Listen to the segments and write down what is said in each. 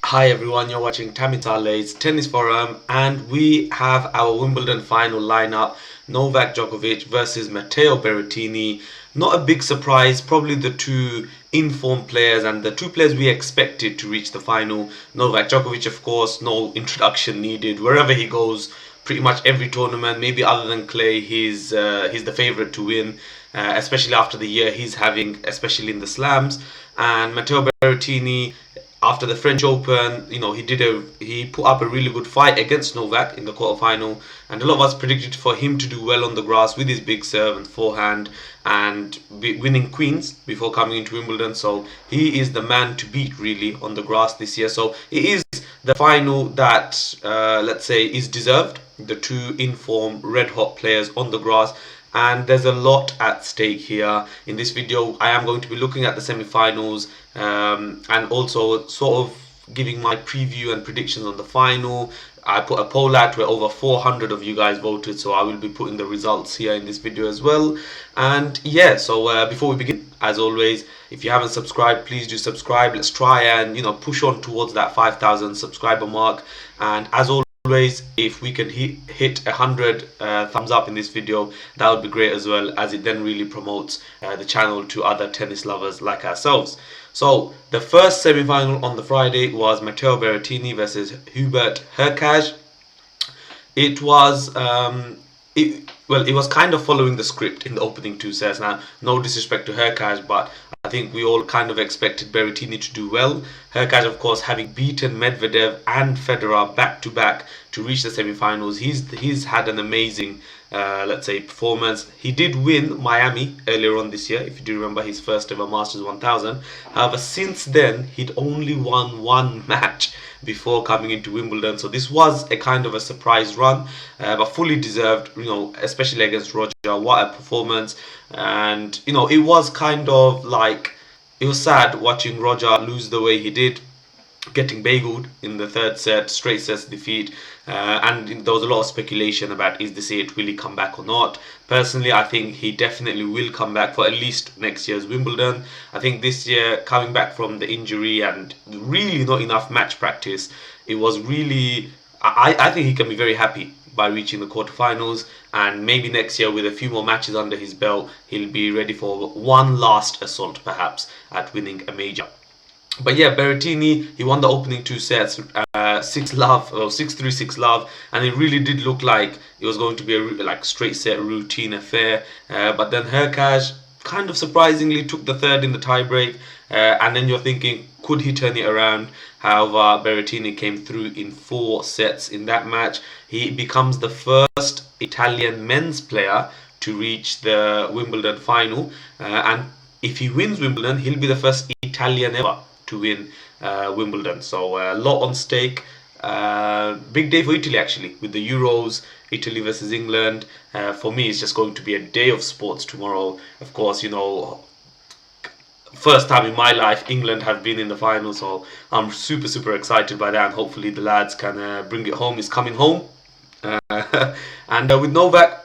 Hi everyone, you're watching Tammy Taleh's Tennis Forum and we have our Wimbledon final lineup. Novak Djokovic versus Matteo Berrettini. Not a big surprise, probably the two informed players and the two players we expected to reach the final. Novak Djokovic, of course, no introduction needed. Wherever he goes, pretty much every tournament, maybe other than Clay, he's the favorite to win, especially after the year he's having, especially in the slams. And Matteo Berrettini, after the French Open, he put up a really good fight against Novak in the quarterfinal, and a lot of us predicted for him to do well on the grass with his big serve and forehand and winning queens before coming into Wimbledon. So he is the man to beat really on the grass this year. So it is the final that let's say is deserved. The two informed red hot players on the grass, and there's a lot at stake here. In this video I am going to be looking at the semi-finals and also sort of giving my preview and predictions on the final. I put a poll out where over 400 of you guys voted, so I will be putting the results here in this video as well. And yeah, so before we begin, as always, if you haven't subscribed, please do subscribe. Let's try and push on towards that 5,000 subscriber mark. And as always, if we can hit 100 thumbs up in this video, that would be great as well, as it then really promotes the channel to other tennis lovers like ourselves. So the first semi-final on the Friday was Matteo Berrettini versus Hurkacz. It was it was kind of following the script in the opening two sets. Now, no disrespect to Hurkacz, but I think we all kind of expected Berrettini to do well. Hurkacz, of course, having beaten Medvedev and Federer back to back to reach the semi-finals, he's had an amazing let's say performance. He did win Miami earlier on this year, if you do remember, his first ever Masters 1000. However, since then he'd only won one match before coming into Wimbledon, so this was a kind of a surprise run, but fully deserved, especially against Roger. What a performance. And it was kind of like, it was sad watching Roger lose the way he did, getting bageled in the third set, straight sets defeat, and there was a lot of speculation about, is this it, will he come back or not? Personally, I think he definitely will come back for at least next year's Wimbledon. I think this year, coming back from the injury and really not enough match practice, it was really, I think he can be very happy by reaching the quarterfinals, and maybe next year with a few more matches under his belt, he'll be ready for one last assault perhaps at winning a major. But yeah, Berrettini, he won the opening two sets, 6-love, or 6-3, 6-love, and it really did look like it was going to be a straight set routine affair. But then Hurkacz kind of surprisingly took the third in the tiebreak, and then you're thinking, could he turn it around? However, Berrettini came through in 4 sets in that match. He becomes the first Italian men's player to reach the Wimbledon final, and if he wins Wimbledon, he'll be the first Italian ever to win Wimbledon. So a lot on stake. Big day for Italy actually, with the Euros, Italy versus England. For me, it's just going to be a day of sports tomorrow. Of course, first time in my life England have been in the final, so I'm super excited by that, and hopefully the lads can bring it home. He's coming home. And with Novak,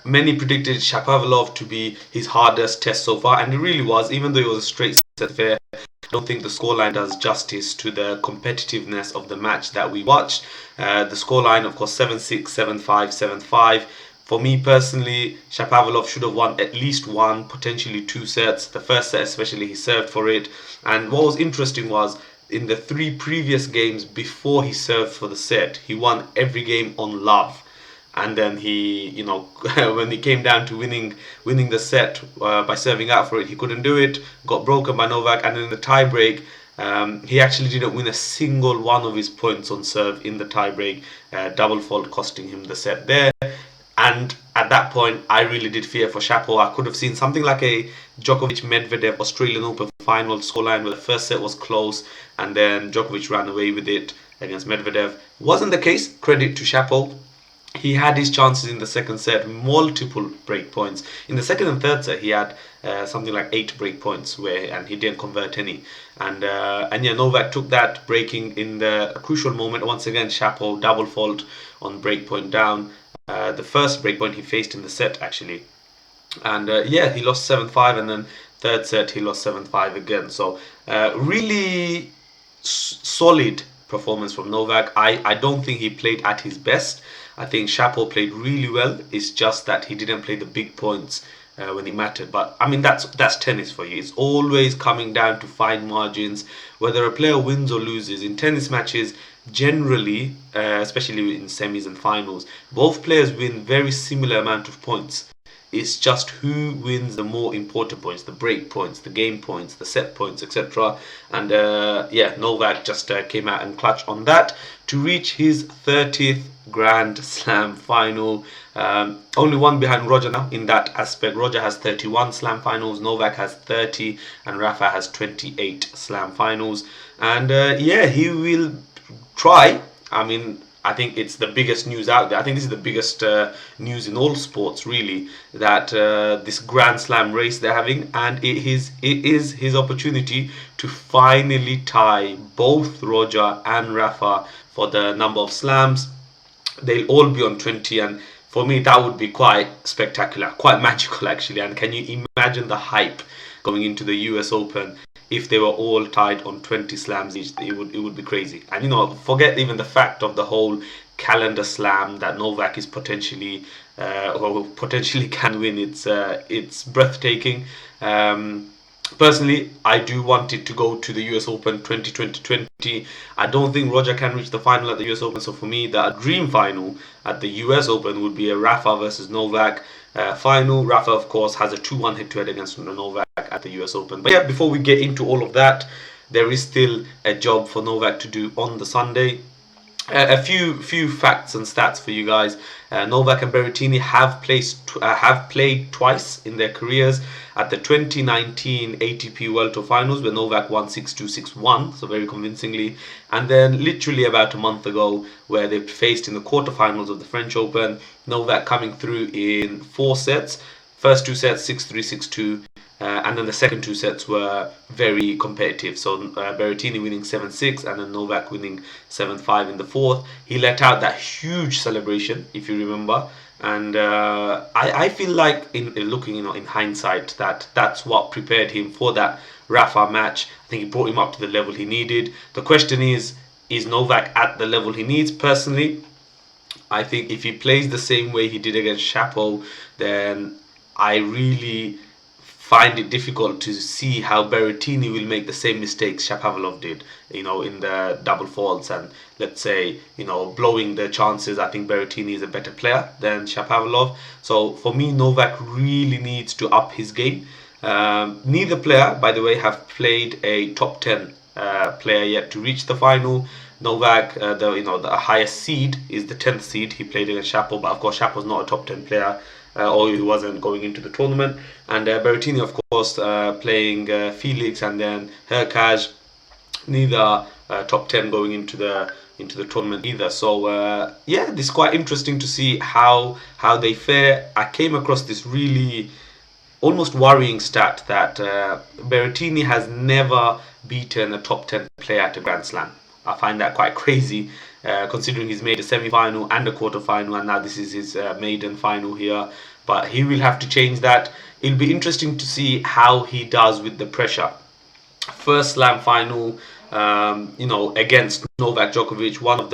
many predicted Shapovalov to be his hardest test so far, and it really was. Even though it was a straight set affair, I don't think the scoreline does justice to the competitiveness of the match that we watched. The scoreline, of course, 7-6, 7-5, 7-5. For me personally, Shapovalov should have won at least one, potentially 2 sets. The first set especially, he served for it. And what was interesting was, in the 3 previous games before he served for the set, he won every game on love. And then he, when he came down to winning the set by serving out for it, he couldn't do it, got broken by Novak, and in the tiebreak, he actually didn't win a single one of his points on serve in the tiebreak, double fault costing him the set there. And at that point, I really did fear for Shapo. I could have seen something like a Djokovic-Medvedev Australian Open final scoreline where the first set was close and then Djokovic ran away with it against Medvedev. Wasn't the case. Credit to Shapo. He had his chances in the second set, multiple break points. In the second and third set, he had something like 8 break points and he didn't convert any. And yeah, Novak took that breaking in the crucial moment. Once again, Shapo double fault on break point down. The first break point he faced in the set actually. And yeah, he lost 7-5, and then third set he lost 7-5 again. So really solid performance from Novak. I don't think he played at his best. I think Shapo played really well. It's just that he didn't play the big points when it mattered. But I mean, that's tennis for you. It's always coming down to fine margins. Whether a player wins or loses in tennis matches, generally, especially in semis and finals, both players win very similar amount of points. It's just who wins the more important points, the break points, the game points, the set points, etc. And yeah, Novak just came out and clutched on that to reach his 30th Grand Slam final. Only one behind Roger now in that aspect. Roger has 31 Slam finals, Novak has 30, and Rafa has 28 Slam finals. And yeah, he will try. I mean, I think it's the biggest news out there. I think this is the biggest news in all sports, really, that this Grand Slam race they're having, and it is his opportunity to finally tie both Roger and Rafa for the number of slams. They'll all be on 20, and for me that would be quite spectacular, quite magical actually. And can you imagine the hype going into the US Open if they were all tied on 20 slams each? It would be crazy. And you know, forget even the fact of the whole calendar slam that Novak is potentially or potentially can win. It's breathtaking. Personally, I do want it to go to the US Open 2020. I don't think Roger can reach the final at the US Open, so for me, the dream final at the US Open would be a Rafa versus Novak final. Rafa, of course, has a 2-1 head-to-head against Novak at the US Open. But yeah, before we get into all of that, there is still a job for Novak to do on the Sunday. A few facts and stats for you guys. Novak and Berrettini have played twice in their careers at the 2019 ATP World Tour Finals, where Novak won 6-2, 6-1, so very convincingly, and then literally about a month ago, where they faced in the quarterfinals of the French Open. Novak coming through in 4 sets. First 2 sets 6-3, 6-2. And then the second 2 sets were very competitive. So Berrettini winning 7-6 and then Novak winning 7-5 in the fourth. He let out that huge celebration, if you remember. And I feel like in looking, in hindsight, that's what prepared him for that Rafa match. I think it brought him up to the level he needed. The question is Novak at the level he needs? Personally, I think if he plays the same way he did against Shapo, then I really find it difficult to see how Berrettini will make the same mistakes Shapovalov did, in the double faults and, let's say, blowing the chances. I think Berrettini is a better player than Shapovalov. So for me, Novak really needs to up his game. Neither player, by the way, have played a top 10 player yet to reach the final. Novak, the highest seed is the 10th seed. He played against Shapo, but of course Shapo's not a top 10 player. Or he wasn't going into the tournament. And Berrettini, of course, playing Felix and then Hurkacz, neither top 10 going into the tournament either. So yeah, this is quite interesting to see how they fare. I came across this really almost worrying stat that Berrettini has never beaten a top 10 player at a Grand Slam. I find that quite crazy, considering he's made a semi-final and a quarter-final, and now this is his maiden final here. But he will have to change that. It'll be interesting to see how he does with the pressure. First Slam final, against Novak Djokovic, one of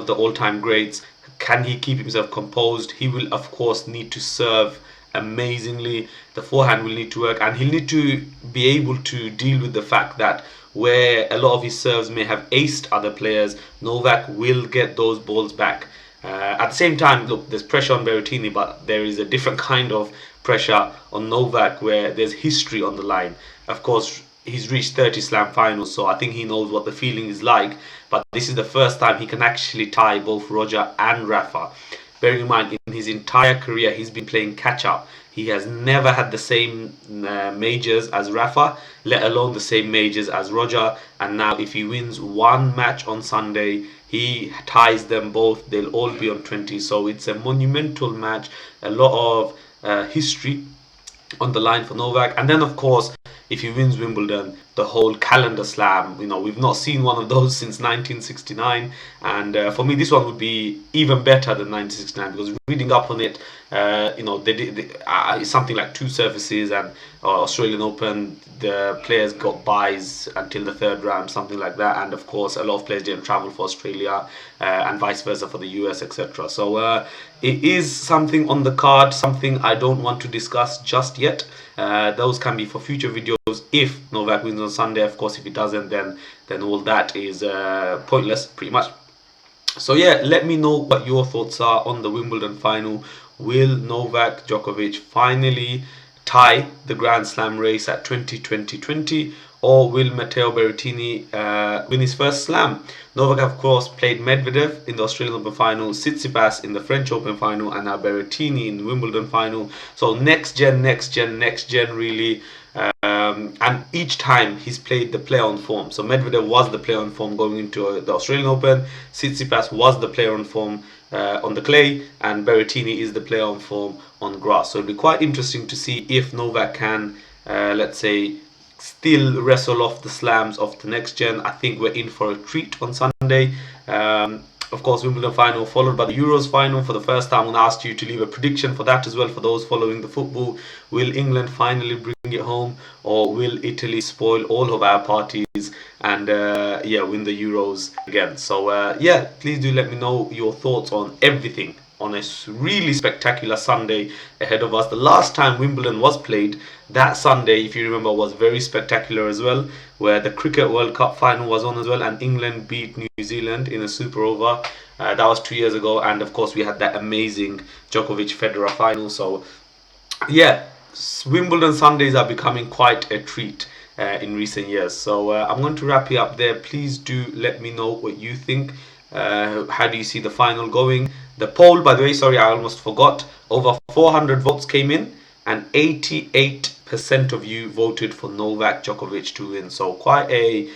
the all-time greats. Can he keep himself composed? He will, of course, need to serve amazingly. The forehand will need to work, and he'll need to be able to deal with the fact that where a lot of his serves may have aced other players, Novak will get those balls back. At the same time, look, there's pressure on Berrettini, but there is a different kind of pressure on Novak where there's history on the line. Of course, he's reached 30 Slam finals, so I think he knows what the feeling is like. But this is the first time he can actually tie both Roger and Rafa. Bearing in mind, in his entire career, he's been playing catch-up. He has never had the same majors as Rafa, let alone the same majors as Roger. And now if he wins one match on Sunday, he ties them both. They'll all be on 20. So it's a monumental match. A lot of history on the line for Novak. And then, of course, if he wins Wimbledon, the whole calendar slam. You know, we've not seen one of those since 1969, and for me, this one would be even better than 1969 because reading up on it, you know, it's something like two surfaces, and Australian Open, the players got buys until the third round, something like that, and of course, a lot of players didn't travel for Australia, and vice versa for the US, etc. So it is something on the card, something I don't want to discuss just yet. Those can be for future videos if Novak wins on Sunday. Of course, if he doesn't, then all that is pointless, pretty much. So yeah, let me know what your thoughts are on the Wimbledon final. Will Novak Djokovic finally tie the Grand Slam race at 2020, or will Matteo Berrettini win his first slam? Novak, of course, played Medvedev in the Australian Open final, Tsitsipas in the French Open final, and now Berrettini in the Wimbledon final. So next gen, really. And each time he's played the player on form. So Medvedev was the player on form going into the Australian Open. Tsitsipas was the player on form on the clay, and Berrettini is the player on form on grass. So it'll be quite interesting to see if Novak can, let's say, still wrestle off the slams of the next gen. I think we're in for a treat on Sunday. Of course, Wimbledon final followed by the Euros final. For the first time, I'm going to ask you to leave a prediction for that as well for those following the football. Will England finally bring it home, or will Italy spoil all of our parties and yeah, win the Euros again? So yeah, please do let me know your thoughts on everything on a really spectacular Sunday ahead of us. The last time Wimbledon was played, that Sunday, if you remember, was very spectacular as well, where the Cricket World Cup final was on as well, and England beat New Zealand in a super over. That was 2 years ago, and of course we had that amazing Djokovic Federer final. So yeah, Wimbledon Sundays are becoming quite a treat in recent years. So I'm going to wrap it up there. Please do let me know what you think. How do you see the final going? The poll, by the way, sorry, I almost forgot. Over 400 votes came in, and 88% of you voted for Novak Djokovic to win. So quite a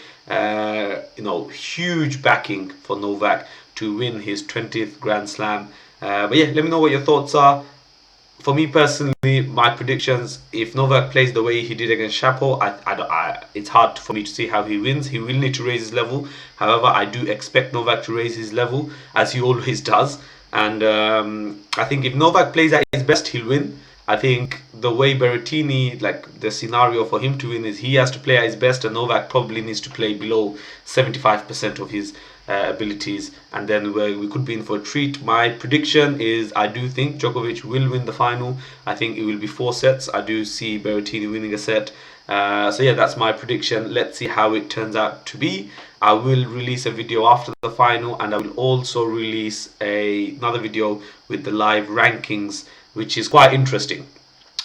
you know, huge backing for Novak to win his 20th Grand Slam. But yeah, let me know what your thoughts are. For me personally, my predictions, if Novak plays the way he did against Shapo, it's hard for me to see how he wins. He will need to raise his level. However, I do expect Novak to raise his level, as he always does. And I think if Novak plays at his best, he'll win. I think the way Berrettini, like the scenario for him to win is he has to play at his best, and Novak probably needs to play below 75% of his abilities, and then we could be in for a treat. My prediction is I do think Djokovic will win the final. I think it will be 4 sets. I do see Berrettini winning a set. So yeah, that's my prediction. Let's see how it turns out to be. I will release a video after the final, and I will also release another video with the live rankings, which is quite interesting.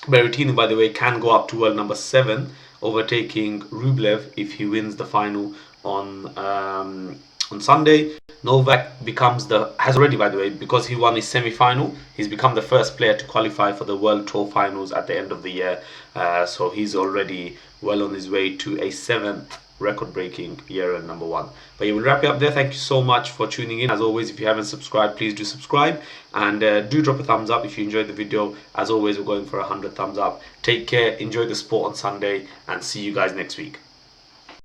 Berrettini, by the way, can go up to world number 7, overtaking Rublev if he wins the final on Sunday. Novak has already, by the way, because he won his semi-final, he's become the first player to qualify for the World Tour finals at the end of the year. So he's already well on his way to a 7th record-breaking year at number 1. But yeah, we'll wrap it up there. Thank you so much for tuning in. As always, if you haven't subscribed, please do subscribe, and do drop a thumbs up if you enjoyed the video. As always, we're going for 100 thumbs up. Take care, enjoy the sport on Sunday, and see you guys next week.